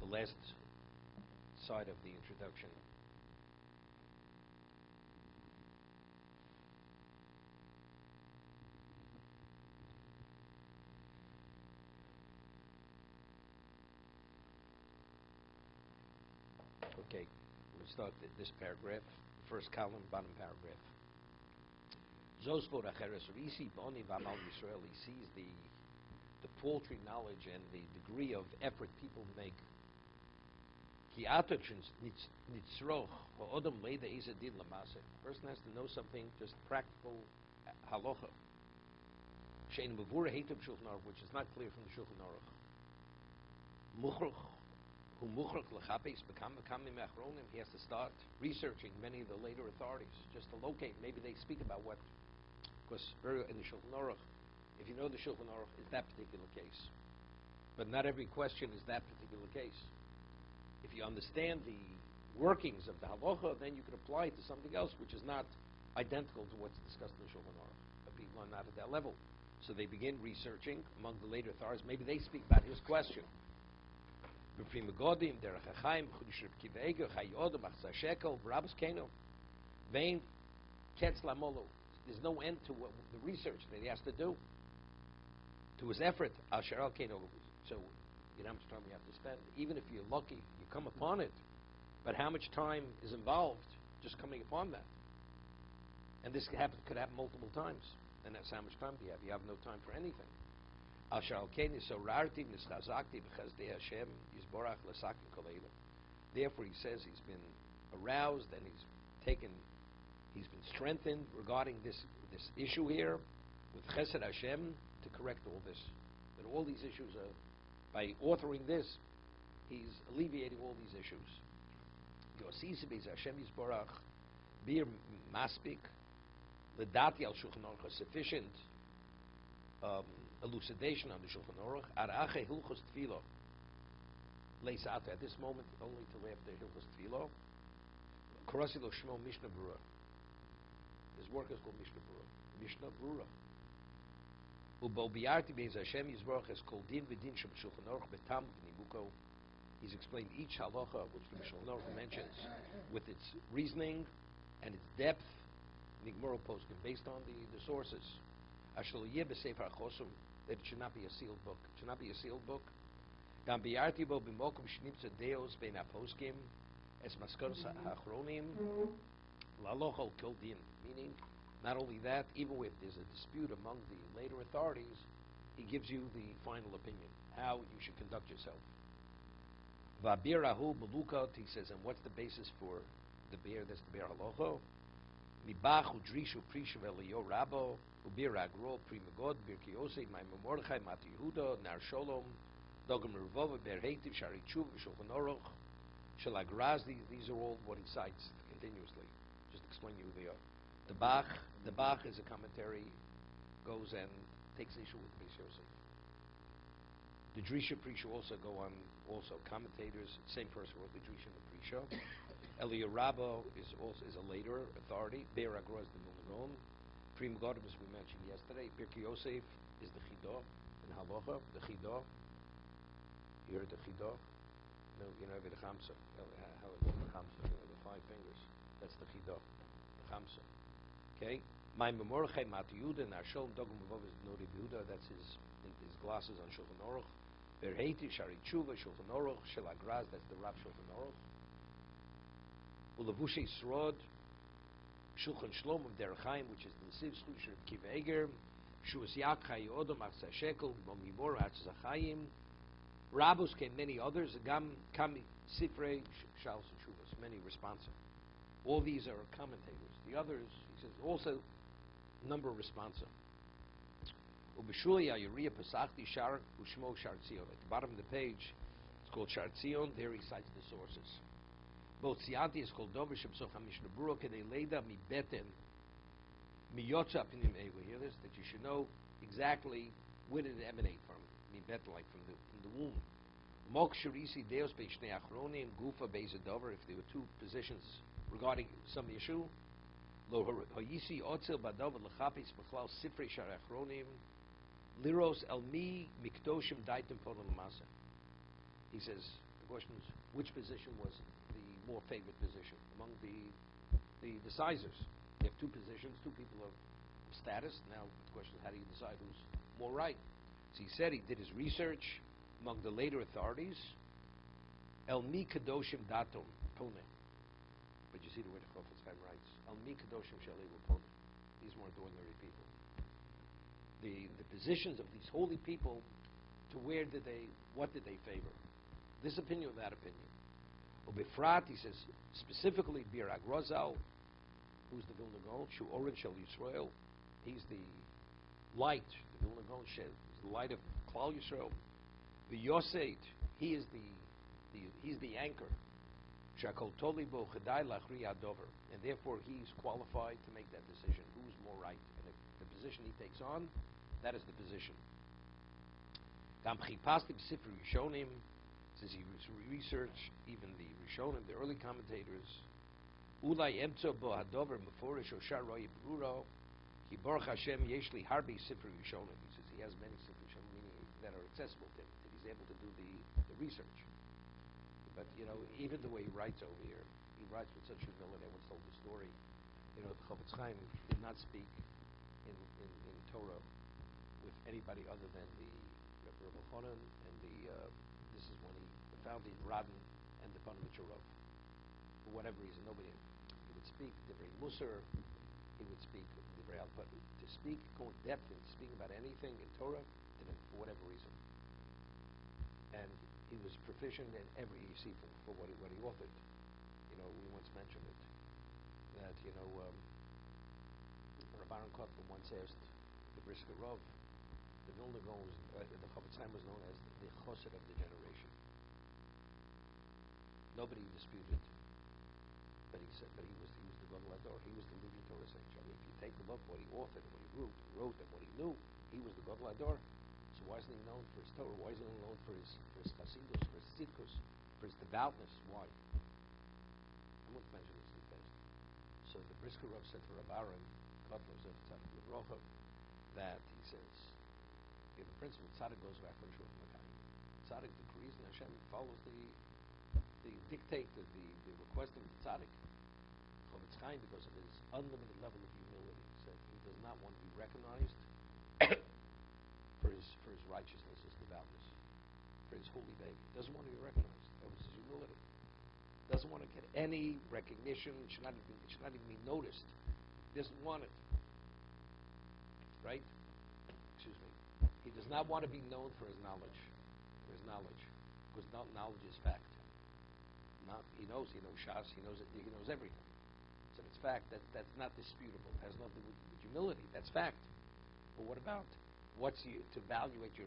the last side of the introduction. Okay, we'll start this paragraph, first column, bottom paragraph. Zosvor acheres risi b'oni v'amal Yisrael. He sees the paltry knowledge and the degree of effort people make. Ki atochins nitzroch ha'odom leida izadin lamase. Person has to know something, just practical halacha. Shein Berura Hanhogas Shulchan Aruch, which is not clear from the Shulchan Aruch. Muchruch. He has to start researching many of the later authorities just to locate. Maybe they speak about what, because in the Shulchan Aruch, if you know the Shulchan Aruch, it's that particular case. But not every question is that particular case. If you understand the workings of the halacha, then you can apply it to something else which is not identical to what's discussed in the Shulchan Aruch. But people are not at that level. So they begin researching among the later authorities. Maybe they speak about his question. There's no end to the research that he has to do, to his effort. So you know how much time you have to spend. Even if you're lucky, you come upon it. But how much time is involved just coming upon that? And this could happen multiple times. And that's how much time do you have? You have no time for anything. Therefore, he says he's been aroused and he's been strengthened regarding this issue here with Chesed Hashem to correct all this. That all these issues are, by authoring this, he's alleviating all these issues. Hashem Yisborach Bir Maspik Ledati al Shulchan Aruch, sufficient elucidation on the Shulchan Aruch. Arache Hilchos Tefillah Leisata, at this moment only till after Hilchos Tefillah. Karasilo Shmo Mishna Berura. His work is called Mishna Berura. Mishna Berura. Ubo Biarti Beis Hashem Yisborach is called Din V'Din Sheb Shulchan Aruch Betam V'Nimuko. He's explained each halacha which the Shulchan Aruch mentions with its reasoning and its depth. Nigmoro Poskim, based on the sources. That it should not be a sealed book. It should not be a sealed book. Meaning, not only that, even if there's a dispute among the later authorities, he gives you the final opinion, how you should conduct yourself. He says, and what's the basis for the beer? That's the beer halacha. Mibach udrishu prishu v'eliyo rabo ubir agro primagod bir kiyosei ma'imon Mordechai Mati Yehuda nar sholom dogam revova ber heitiv shari tshuva v'shulchan aruch shalagraz. These are all what he cites continuously. Just explain you who they are. The Bach is a commentary, goes and takes issue with Beis Yosef. The Drisha Prisha also go on, also commentators. Same person wrote the Drisha and the Prisha. Eliyahu Rabbo is a later authority. Be'er Agro is the Milnagon. Prima Godim, as we mentioned yesterday. Birkei Yosef is the Chidah in Halacha. The Chidah. You heard the Chidah? No, you know the Chamsa. How is the Chamsa? The 5 fingers. That's the Chidah. The Chamsa. Okay. My Mordechai Mati Yehuda and Arshol Dogam Mavov is Nori Yehuda. That's his glasses on Shulchan Aruch. Berheiti Shari Tshuva Shulchan Aruch Shelagraz. That's the Rab Shulchan Aruch. Ulavushe Srod Shulchan Shlom of Derech Chaim, which is the Siv Schush of Kiva Eger. Shuas Yakai Odom Achsa Shekel Momimor Achsa Chaim. Rabus came many others. Gam Kami Sifrei Shal Shuvas. Many responsive. All these are commentators. The others, he says, also number responsive. Ubishuli Ayuriya Pesachti Shar Ushmo Shar Tzion. At the bottom of the page, it's called Shar Tzion. There he cites the sources. Both Sianti is called Dovish Psoch HaMishna Berura Kedei Leida Mi Beten Mi Yotza Pinim Ehu. Hear this? That you should know exactly where did it emanate from. Mi Beten, like from the womb. Mok Shurisi Deos Beishnei Achronim Gufa Beisadover. If there were two positions regarding some issue, Lo Hayisi Otzel Badover Lechapis Bechlal Sifrei Shar Achronim Liros El Mi Mikdoshim Daitim Podol Masa. He says, The question is, which position was the more favored position among the decisors? You have two positions, two people of status. Now the question is, how do you decide who's more right? So he said he did his research among the later authorities. El mi kadoshim datom pone. But you see the way the Chofetz Chaim writes. El mi kadoshim shalilu pone. These weren't ordinary people. The positions of these holy people, to what did they favor? This opinion or that opinion? Ubefrat, he says, specifically Bir Agrozal, who's the Vilna Gaon, Shu Oren Shel Yisrael, he's the light, the Vilna Gaon Shed, he's the light of Klal Yisrael. The Yoseit, he's the anchor. Shakol Tolibo Chedai Lachri Adover, and therefore he's qualified to make that decision. Who's more right? And the position he takes on, that is the position. Gam Chipastim Sifri Rishonim, says he researched even the Rishonim, the early commentators. Ulai Emtzo Bo Hadover Meforish Oshar Roy Berura, Ki Baruch Hashem Yeshli Harbi Sifri Rishonim. He says he has many Sifri Rishonim, meaning that are accessible to him, that he's able to do the research. But, even the way he writes over here, he writes with such humility. I once told the story. The Chofetz Chaim did not speak in Torah with anybody other than the Rebbe Chonan and this is when he found the Radin and the Panovicharov. For whatever reason, nobody. He would speak Divrei Musar. He would speak Divrei Al. But to speak, go in depth and speak about anything in Torah, didn't, for whatever reason. And he was proficient in every sefer for what he authored. We once mentioned it that Rav Aaron Kotler once asked the Brisker Rav, the Vilna Gaon, the Chofetz Chaim was known as the Chosed of the generation. Nobody disputed, but he said, he was the Gadol Hador. He was the living Torah sage. I mean, if you take the book, what he authored, what he wrote, and what he knew, he was the Gadol Hador. So why isn't he known for his Torah? Why isn't he known for his Chasidus, for his Tzidkus, for his devoutness? Why? I won't mention this in the past. So the Brisker Rav said to Rav Aaron Kotler, that he says, the principle Tzaddik goes back for Shulchan Makayim. Tzaddik decrees and Hashem follows the dictate, the request of the Tzaddik. Chofetz Chaim, because of his unlimited level of humility, said he does not want to be recognized for his righteousness, his devoutness, for his holy day. He doesn't want to be recognized. That was his humility. Doesn't want to get any recognition. It should not even be noticed. He doesn't want it. Right? Excuse me. He does not want to be known for his knowledge. Because knowledge is fact. He knows Shas. He knows everything. So it's fact. That's not disputable. It has nothing to do with humility. That's fact. But what about? To evaluate your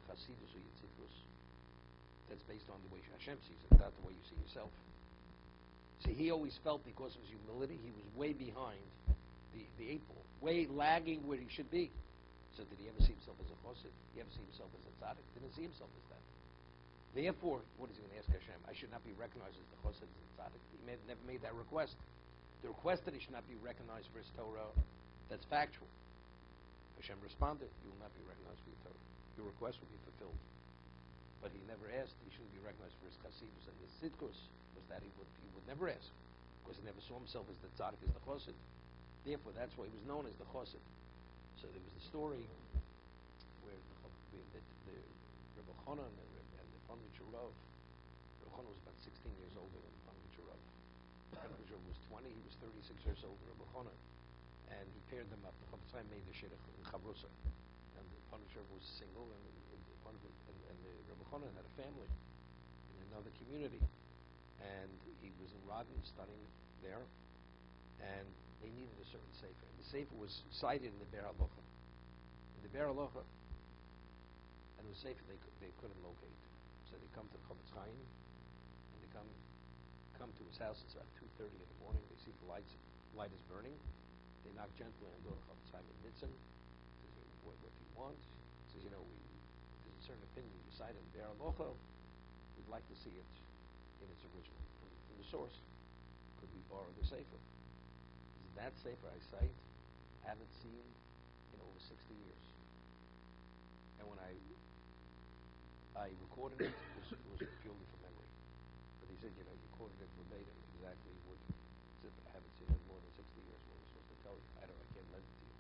Chasidus or your Tzidkus? That's based on the way Hashem sees it, not the way you see yourself. See, he always felt because of his humility, he was way behind the eight ball, way lagging where he should be. So did he ever see himself as a Chosid? Did he ever see himself as a Tzaddik? Didn't see himself as that. Therefore, what is he going to ask Hashem? I should not be recognized as the Chosid, as the Tzaddik. He never made that request. The request that he should not be recognized for his Torah, that's factual. Hashem responded, you will not be recognized for your Torah. Your request will be fulfilled. But he never asked, he shouldn't be recognized for his Chasidus and his Tzidkus, was that he would never ask, because he never saw himself as the Tzaddik, as the Chosid. Therefore, that's why he was known as the Chosid. So there was the story where the Rebbe Chonan and the Panovicharov, Rebbe Chonan was about 16 years older than Panovicharov. Panovicharov was 20, he was 36 years older than Rebbe Chonan. And he paired them up. The Chofetz Chaim made the shidduch in Chavrusa, and the Panovicharov was single, and the Rebbe Chonan had a family in another community, and he was in Radin studying there, and they needed a certain sefer. And the sefer was cited in the Ber Halacha. In the Ber Halacha, and it was sefer they couldn't locate, so they come to the Chofetz Chaim, and they come to his house. It's about 2:30 in the morning. They see the light is burning. They knock gently on the door of Chofetz Chaim and Nitzan. Says, what do you want? Says, there's a certain opinion you cite in Ber Halacha. We'd like to see it in its original, from the source. Could we borrow the sefer? That sefer I cite, haven't seen in over 60 years. And when I I recorded it. It was purely from memory. But he said, you recorded it verbatim, exactly what. He said, but I haven't seen it more than 60 years. What am I supposed to tell you? I can't lend it to you.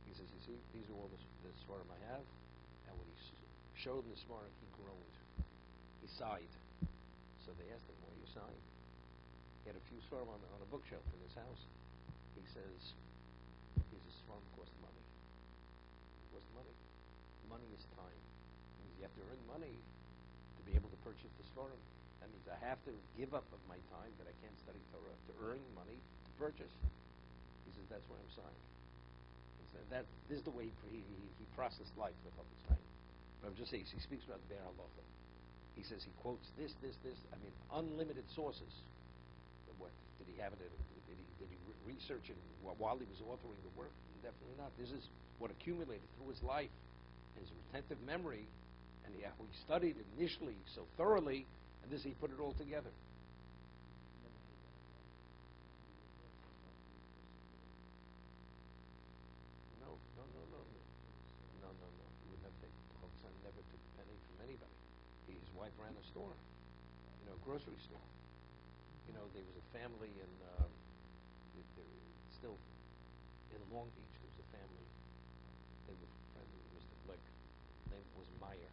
He says, you see, these are all the svarim I have. And when he showed him the svarim, he groaned. He sighed. So they asked him, why are you sighing? He had a few svarim on a bookshelf in his house. He says, svarim cost money. It costs money. Money is time. It means you have to earn money to be able to purchase the svarim. That means I have to give up of my time that I can't study Torah to earn money to purchase. He says, that's why I'm sighing. He said, this is the way he processed life, the Chofetz Chaim. But I'm just saying, he speaks about the Be'er Halacha. He says he quotes this. I mean, unlimited sources. What did he have it? Did he research it while he was authoring the work? Definitely not. This is what accumulated through his life, his retentive memory, and he studied it initially so thoroughly, and this he put it all together. No. He would never take. The Chofetz Chaim never took a penny from anybody. His wife ran a store, a grocery store. There was a family in still in Long Beach. There was a family. They were friends with Mr. Blick. Name was Meyer.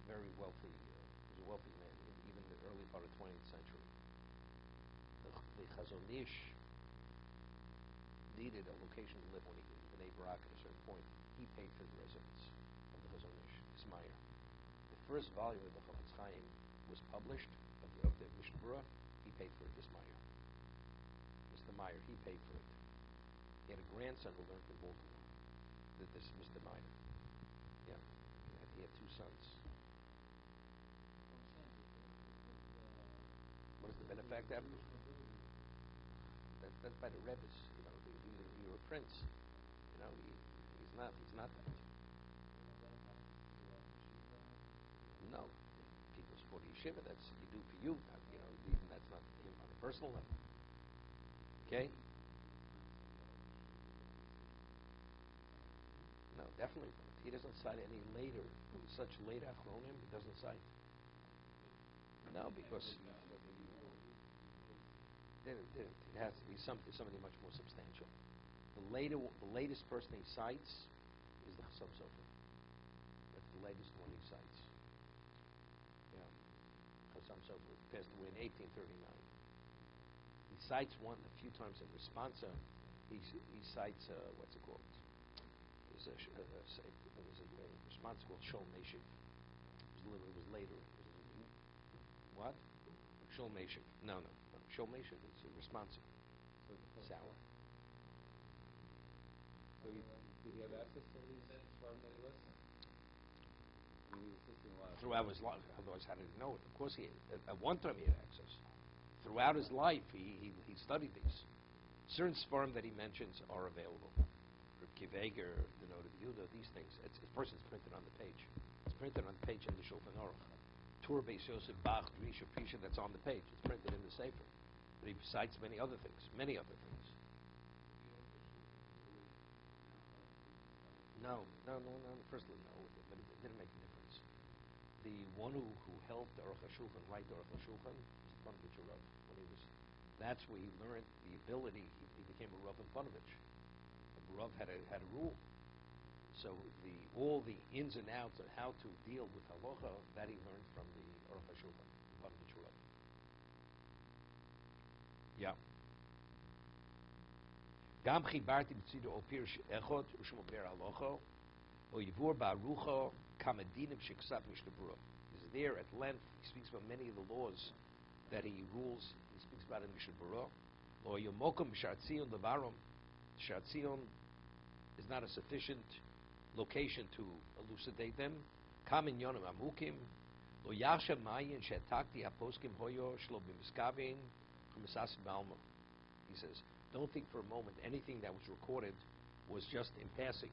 Very wealthy. He was a wealthy man, even in the early part of 20th century. The Chazon Ish needed a location to live when he was in Bnei Brak at a certain point. He paid for the residence of the Chazon Ish. It's Meyer. The first volume of the Chofetz Chaim was published of the Mishna Berura. He paid for it. This Meyer. Mr. Meyer, he paid for it. He had a grandson who learned in Baltimore. This Mr. Meyer. Yeah. He had two sons. What is the benefactor? That's by the Rebbes. You're a prince. He's not that. No. People support yeshiva. That's you do for you. Even that's not him on a personal level. Okay? No, definitely. He doesn't cite any later, such late achronim. He doesn't cite. No, because it has to be somebody much more substantial. The latest person he cites is the Chassam Sofer. That's the latest one he cites. Yeah, Chassam Sofer passed away in 1839. He cites one a few times in responsa. He cites what's it called? There's a response called Shol Meshiv. It was later. What? Shol Meshiv. No. Shol Meshiv is a responsive. Sour. So did he have access to these farm that he lists? Throughout his life. Otherwise, how did he know it? Of course, at one time he had access. Throughout his life, he studied these. Certain sperm that he mentions are available. For Kiveger, the Note of Yehuda, these things. It's printed on the page. It's printed on the page in the Shulchan Aruch. Tur Beis Yosef Bach, Drisha, Prisha, that's on the page. It's printed in the Sefer. But he cites many other things. No. Firstly, no. But it didn't make a difference. The one who helped the Aruch HaShulchan write the Aruch HaShulchan was Panovich Rav. That's where he learned the ability. He became a Rav in Panovich. Rav had a rule. So all the ins and outs of how to deal with halacha that he learned from the Aruch HaShulchan, Panovich Rav. Yeah. Gam chibarti b'tzido o pirsh echot u'shmo ber halacha o yivur ba'arucha kamadinim sheksav Mishna Berura. He's there at length. He speaks about many of the laws that he rules. He speaks about in Mishna Berura. Or yomokum b'shatzion levarom. Shatzion is not a sufficient location to elucidate them. Kamin yonim amukim. Lo yachshav mayin shetakti haposkim hoyo shlo b'miskavin chumisas balma. He says, don't think for a moment anything that was recorded was just in passing.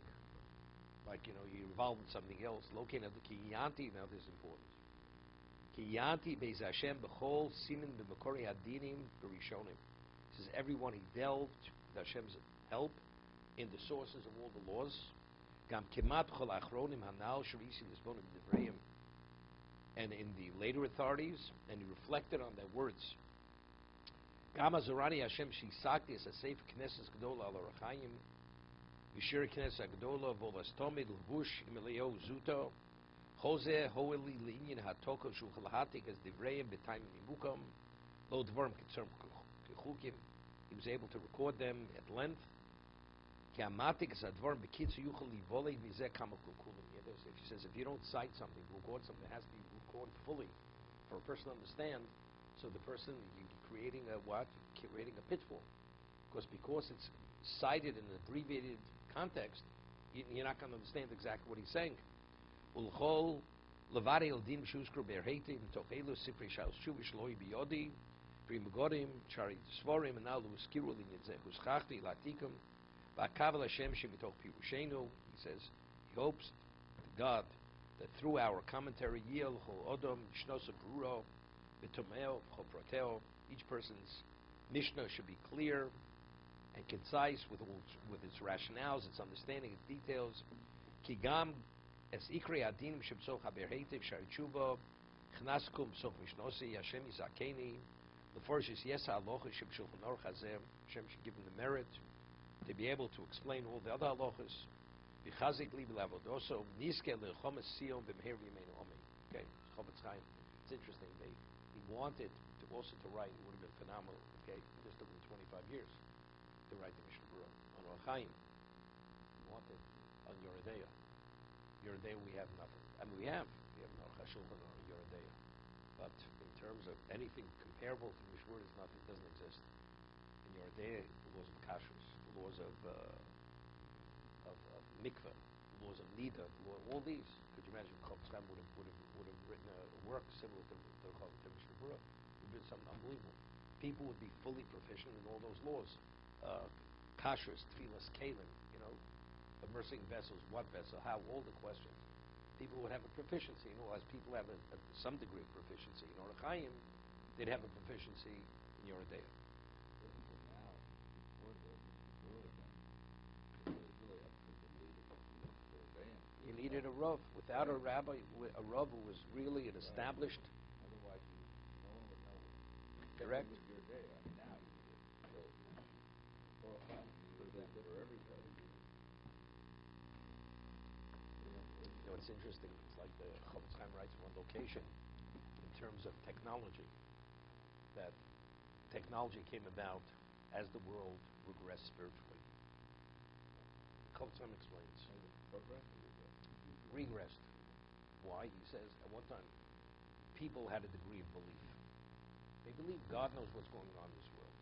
Like, you're involved in something else. Located at the Kiyanti, now this is important. Kiyanti beis Hashem b'chol simin b'makori hadinim b'rishonim. He says, everyone he delved with Hashem's help in the sources of all the laws. Gam kemat chol achronim hanal shavisi lisbonim devreim. And in the later authorities, and he reflected on their words. Gama zorani Hashem shisakti es a seif knesses gedola al orachayim. Yishir knesses gedola volastomid levush imeleo zuto. Jose hoeli linyan hatoko shulchalahatik as devreim b'time mimukom. Lo dvarim kitzurm kechukim. He was able to record them at length. If he says if you don't cite something, record something, it has to be recorded fully for a person to understand. So the person, you're creating a what? Creating a pitfall. Because it's cited in an abbreviated context, you're not going to understand exactly what he's saying. Primagodim, Chari Svorim, and now Luskiru, Litzechusachti, Latikum, Bakaval Hashem Shemitoch Pirushenu. He says he hopes to God that through our commentary, Yil, Ho Odom, Mishna Berura, Bitomeo, Ho Proteo, each person's Mishnah should be clear and concise with its rationales, its understanding, its details. Kigam, Es Ikri Adinim Shemsoch Haberhetiv, Shari Tshuva, Chnaskum, Soch Mishnosi, Hashem Izakeni. The first is yes, halacha Shem Shulchan Aruch Hazeh. Hashem should give him the merit to be able to explain all the other halachas. B'chazik li b'lavodoso niske lechomes sion b'meher v'yimeinu omi. Okay, Chofetz Chaim. It's interesting. He wanted to also to write. It would have been phenomenal. Okay, it just took him 25 years to write the Mishna Berura on Orach Chaim. He wanted on Yoredeya. Yoredeya we have nothing. I mean we have Aruch HaShulchan or Yoredeya, but in terms of anything comparable to Mishna Berura, nothing doesn't exist. In Yoredeya, the laws of kashrus, the laws of mikveh, the laws of nida, all these. Could you imagine Chofetz Chaim would have written a work similar to Mishna Berura? It would have been something unbelievable. People would be fully proficient in all those laws. Kashrus, tefillas, kalim, immersing vessels, what vessel, how, all the questions. People would have a proficiency, as people have some degree of proficiency in Orach Chaim, they'd have a proficiency in Yoredeya. You needed a Rav. Without a rabbi, a Rav who was really an established. Otherwise, no one would know. Correct. Now for everybody. It's interesting. It's like the Chofetz Chaim writes one location in terms of technology. That technology came about as the world regressed spiritually. Chofetz Chaim explains. Regressed. Why? He says at one time people had a degree of belief. They believe God knows what's going on in this world.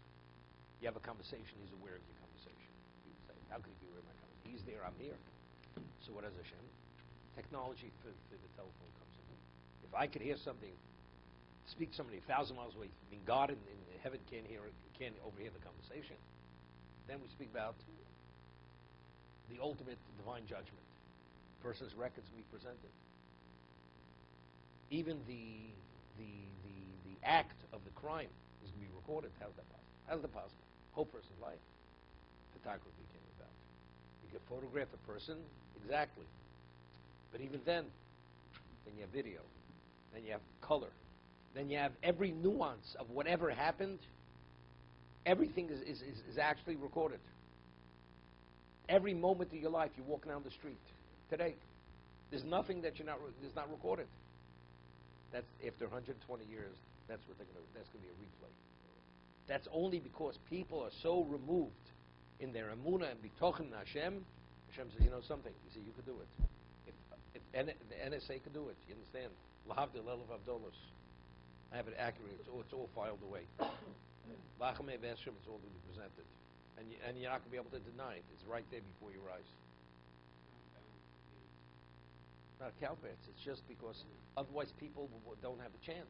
You have a conversation, he's aware of your conversation. People say, how could he be aware of my conversation? He's there, I'm here. So what does Hashem? Technology for the telephone comes in. If I could hear something, speak to somebody 1,000 miles away, I mean God in heaven can't overhear the conversation. Then we speak about the ultimate divine judgment. Person's records will be presented. Even the act of the crime is going to be recorded. How's that possible? How's that possible? Whole person's life. Photography came about. You can photograph a person exactly. But even then you have video, then you have color, then you have every nuance of whatever happened. Everything is actually recorded. Every moment of your life, you're walking down the street today. There's nothing that's not recorded. That's after 120 years. That's going to be a replay. That's only because people are so removed in their emunah and bitochen Hashem. Hashem says, you know something. He said, you could do it. If the NSA could do it, you understand? Lahavdil elav avdolos. I have it accurate. It's all filed away. Lachamei v'eshem, it's all going to be presented. And you're not going to be able to deny it. It's right there before your eyes. Not counterfeits. It's just because otherwise people don't have a chance.